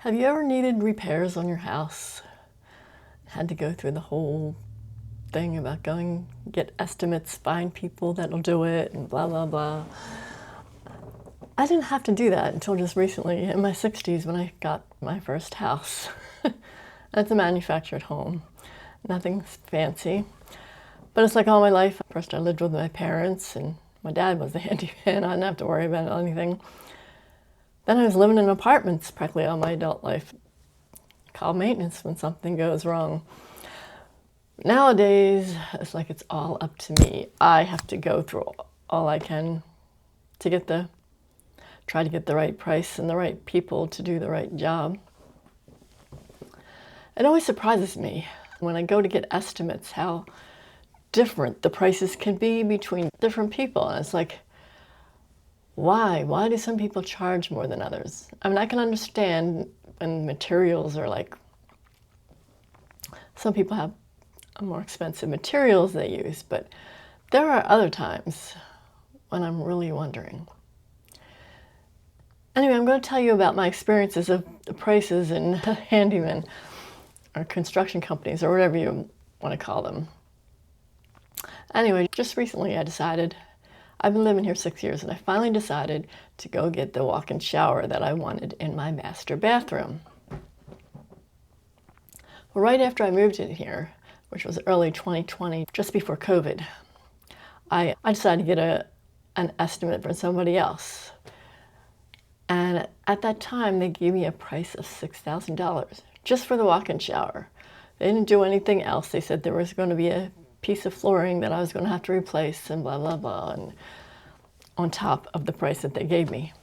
Have you ever needed repairs on your house? Had to go through the whole thing about going get estimates, find people that'll do it, and blah, blah, blah. I didn't have to do that until just recently, in my 60s, when I got my first house. It's a manufactured home. Nothing fancy. But it's like all my life. First I lived with my parents, and my dad was the handyman. I didn't have to worry about anything. Then I was living in apartments practically all my adult life. Call maintenance when something goes wrong. Nowadays, it's like it's all up to me. I have to go through all I can to try to get the right price and the right people to do the right job. It always surprises me when I go to get estimates how different the prices can be between different people. And it's like, why? Why do some people charge more than others? I mean, I can understand when materials are like, some people have more expensive materials they use, but there are other times when I'm really wondering. Anyway, I'm going to tell you about my experiences of the prices in handyman or construction companies or whatever you want to call them. Anyway, just recently I decided, I've been living here 6 years, and I finally decided to go get the walk-in shower that I wanted in my master bathroom. Well, right after I moved in here, which was early 2020, just before COVID, I decided to get an estimate from somebody else. And at that time, they gave me a price of $6,000 just for the walk-in shower. They didn't do anything else. They said there was going to be a piece of flooring that I was going to have to replace and blah, blah, blah, and on top of the price that they gave me.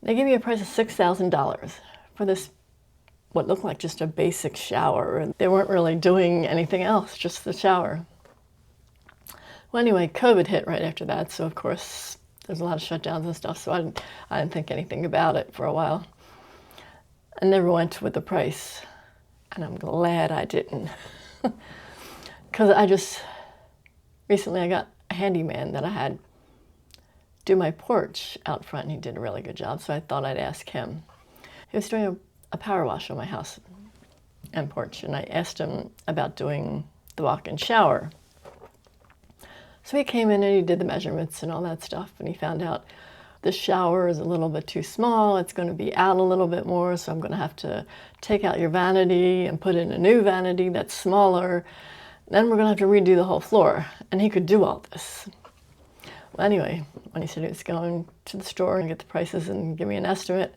They gave me a price of $6,000 for this, what looked like just a basic shower. And they weren't really doing anything else, just the shower. Well, anyway, COVID hit right after that, so of course there's a lot of shutdowns and stuff, so I didn't think anything about it for a while. I never went with the price, and I'm glad I didn't. Because recently I got a handyman that I had do my porch out front, and he did a really good job, so I thought I'd ask him. He was doing a power wash on my house and porch, and I asked him about doing the walk-in shower. So he came in and he did the measurements and all that stuff, and he found out the shower is a little bit too small. It's going to be out a little bit more, so I'm going to have to take out your vanity and put in a new vanity that's smaller. Then we're going to have to redo the whole floor. And he could do all this. Well, anyway, when he said he was going to the store and get the prices and give me an estimate,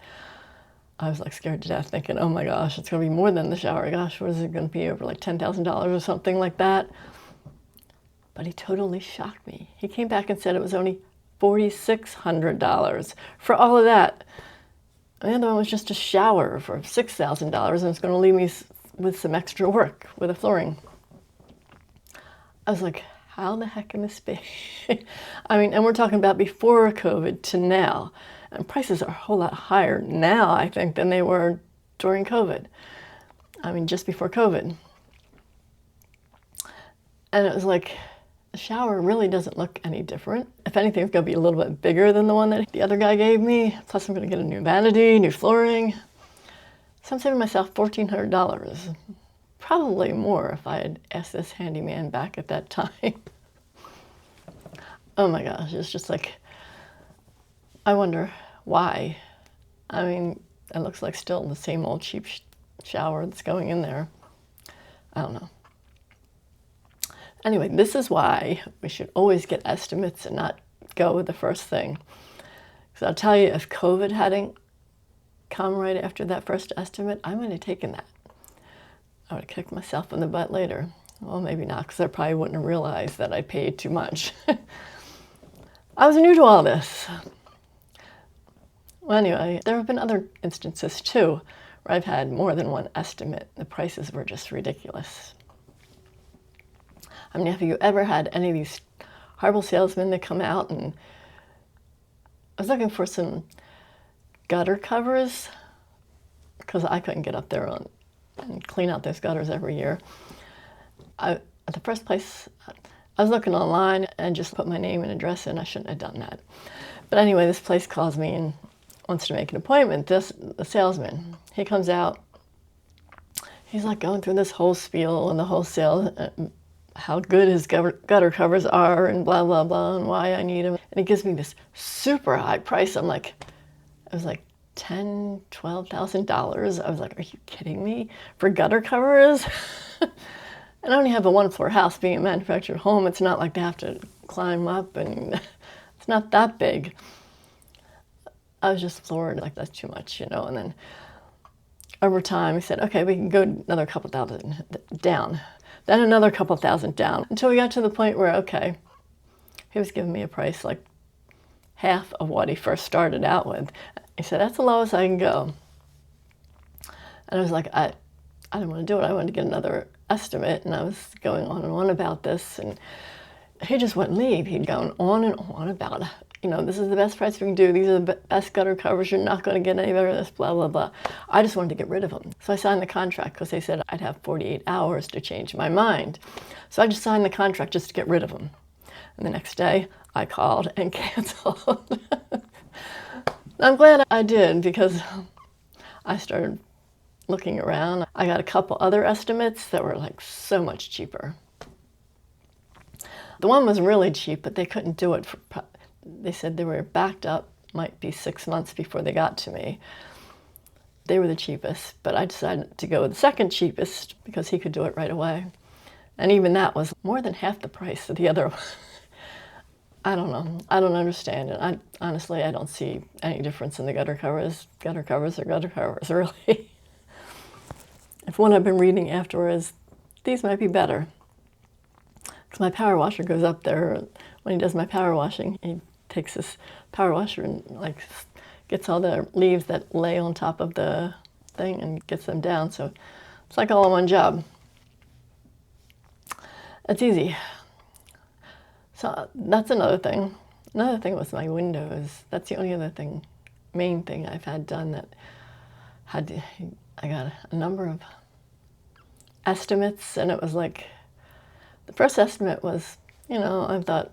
I was like scared to death, thinking, oh my gosh, it's going to be more than the shower. Gosh, what is it going to be, over like $10,000 or something like that? But he totally shocked me. He came back and said it was only $4,600 for all of that. And the other one was just a shower for $6,000, and it's going to leave me with some extra work with the flooring. I was like, how the heck can this be? I mean, and we're talking about before COVID to now. And prices are a whole lot higher now, I think, than they were during COVID. I mean, just before COVID. And it was like, the shower really doesn't look any different. If anything, it's going to be a little bit bigger than the one that the other guy gave me. Plus, I'm going to get a new vanity, new flooring. So I'm saving myself $1,400. Probably more if I had asked this handyman back at that time. Oh my gosh, it's just like, I wonder why. I mean, it looks like still the same old cheap shower that's going in there. I don't know. Anyway, this is why we should always get estimates and not go with the first thing. Because I'll tell you, if COVID hadn't come right after that first estimate, I might have taken that. I would have kicked myself in the butt later. Well, maybe not, because I probably wouldn't have realized that I paid too much. I was new to all this. Well, anyway, there have been other instances too, where I've had more than one estimate. The prices were just ridiculous. I mean, have you ever had any of these horrible salesmen that come out and I was looking for some gutter covers because I couldn't get up there and clean out those gutters every year. At the first place, I was looking online and just put my name and address in. I shouldn't have done that. But anyway, this place calls me and wants to make an appointment, the salesman. he comes out. He's like going through this whole spiel on the wholesale, how good his gutter covers are and blah, blah, blah, and why I need them. And he gives me this super high price. I'm like, it was like $10,000, $12,000. I was like, are you kidding me? For gutter covers? And I only have a one-floor house. Being a manufactured home, it's not like they have to climb up, and it's not that big. I was just floored, like, that's too much, you know. And then over time, he said, okay, we can go another couple thousand down. Then another couple thousand down, until we got to the point where, okay, he was giving me a price like half of what he first started out with. He said, that's the lowest I can go. And I was like, I didn't want to do it. I wanted to get another estimate, and I was going on and on about this, and he just wouldn't leave. He'd gone on and on about, you know, this is the best price we can do. These are the best gutter covers. You're not going to get any better than this, blah, blah, blah. I just wanted to get rid of them. So I signed the contract because they said I'd have 48 hours to change my mind. So I just signed the contract just to get rid of them. And the next day, I called and canceled. I'm glad I did, because I started looking around. I got a couple other estimates that were like so much cheaper. The one was really cheap, but they couldn't do it. They said they were backed up, might be 6 months before they got to me. They were the cheapest, but I decided to go with the second cheapest because he could do it right away. And even that was more than half the price of the other one. I don't know. I don't understand it. Honestly, I don't see any difference in the gutter covers. Gutter covers are gutter covers, really. If one I've been reading afterwards, these might be better. Because my power washer goes up there. When he does my power washing, he takes this power washer and like gets all the leaves that lay on top of the thing and gets them down. So it's like all in one job. It's easy. So that's another thing. Another thing was my windows. That's the only other thing, main thing I've had done that I got a number of estimates, and it was like, the first estimate was, you know, I thought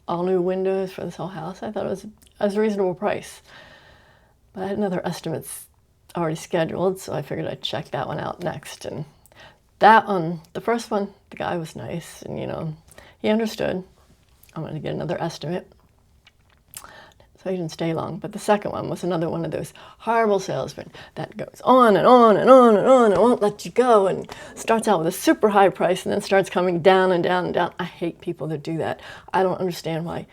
all new windows for this whole house. I thought it was a reasonable price. But I had another estimate already scheduled, so I figured I'd check that one out next. And that one, the first one, the guy was nice, and, you know, he understood. I'm going to get another estimate. So he didn't stay long. But the second one was another one of those horrible salesmen that goes on and on and on and on and won't let you go, and starts out with a super high price and then starts coming down and down and down. I hate people that do that. I don't understand why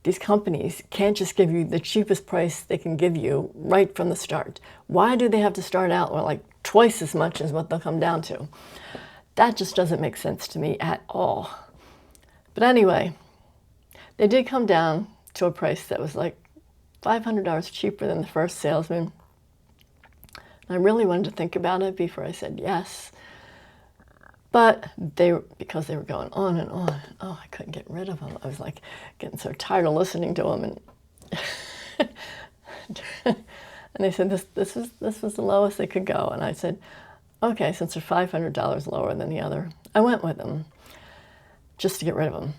these companies can't just give you the cheapest price they can give you right from the start. Why do they have to start out with like twice as much as what they'll come down to? That just doesn't make sense to me at all. But anyway, they did come down to a price that was like $500 cheaper than the first salesman. And I really wanted to think about it before I said yes. But because they were going on and on, oh, I couldn't get rid of them. I was like getting so tired of listening to them. And they said this was the lowest they could go. And I said, okay, since they're $500 lower than the other, I went with them just to get rid of them.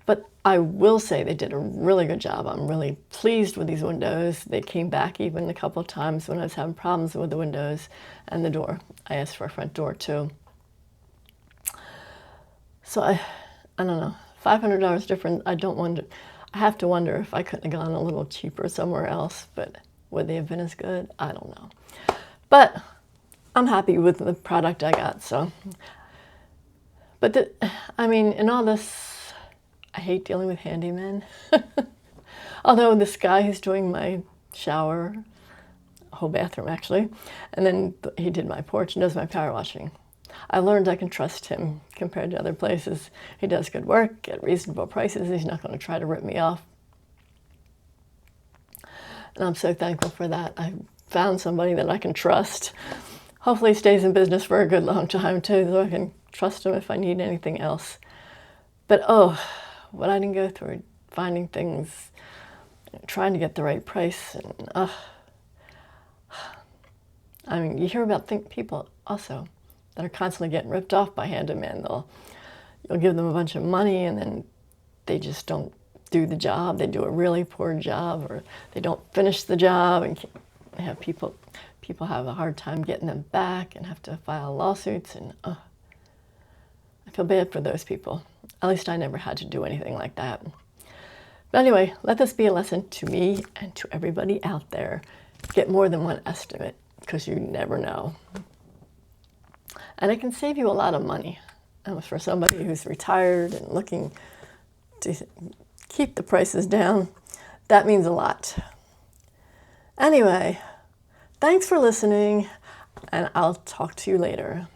But I will say they did a really good job. I'm really pleased with these windows. They came back even a couple of times when I was having problems with the windows and the door. I asked for a front door too. So I don't know, $500 difference. I have to wonder if I couldn't have gone a little cheaper somewhere else, but would they have been as good? I don't know. But I'm happy with the product I got, so. But I mean, in all this, I hate dealing with handymen. Although this guy who's doing my shower, whole bathroom actually, and then he did my porch and does my power washing. I learned I can trust him compared to other places. He does good work at reasonable prices. He's not going to try to rip me off. And I'm so thankful for that. I found somebody that I can trust. Hopefully he stays in business for a good long time too, so I can trust him if I need anything else. But oh, what I didn't go through, finding things, trying to get the right price, and I mean, you hear about people also that are constantly getting ripped off by handymen. You'll give them a bunch of money and then they just don't do the job. They do a really poor job, or they don't finish the job, and have people people have a hard time getting them back and have to file lawsuits, and I feel bad for those people. At least I never had to do anything like that. But anyway, let this be a lesson to me and to everybody out there. Get more than one estimate, because you never know. And it can save you a lot of money. For somebody who's retired and looking to keep the prices down, that means a lot. Anyway, thanks for listening, and I'll talk to you later.